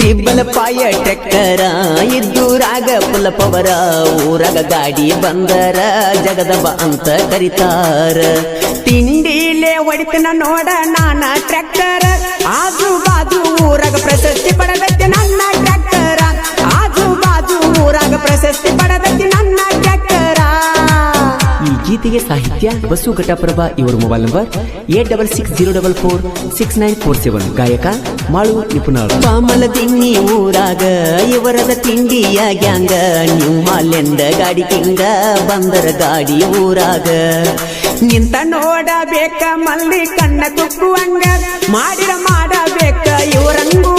Triple ಪಾಯ ಟ್ರ್ಯಾಕ್ಟರ ಇದ್ದೂರಾಗ full power ಊರಾಗ ಗಾಡಿ ಬಂದರ ಜಗದಬ ಅಂತ ಕರಿತಾರ ತಿಂಡಿಲೇ ಹೊಡಿತನ ನೋಡ ನಾನ ಟ್ರ್ಯಾಕ್ಟರ್ ಆಜು ಬಾಜು ಊರಾಗ ಪ್ರಶಸ್ತಿ ಪಡೆದತ್ತೆ ನನ್ನ ಟ್ರ್ಯಾಕ್ಟರ ಆಜು ಬಾಜು ಊರಾಗ ಪ್ರಶಸ್ತಿ ಪಡೆದತ್ತೆ ನನ್ನ ಟ್ರ್ಯಾಕ್ಟರ. ಈ ಗೀತೆಗೆ ಸಾಹಿತ್ಯ ಬಸು ಘಟಪ್ರಭ. ಇವರ ಮೊಬೈಲ್ ನಂಬರ್ 8660446947. ಗಾಯಕ ಮಾಳು ನಿಪುಣರು. ಪಾಮಲ ದಿನ್ನಿ ಊರಾಗ ಇವರದ ತಿಂಡಿಯ ಗ್ಯಾಂಗ ನೀವು ಮಾಲ್ಯಂದ ಗಾಡಿ ಕಿಂಗ ಬಂದರ ಗಾಡಿ ಊರಾಗ ನಿಂತ ನೋಡಬೇಕ ಮಲ್ಲಿ ಕಣ್ಣ ತುಕ್ಕುವಂಗ ಮಾಡಿರ ಮಾಡಬೇಕ ಇವರಂಗೂ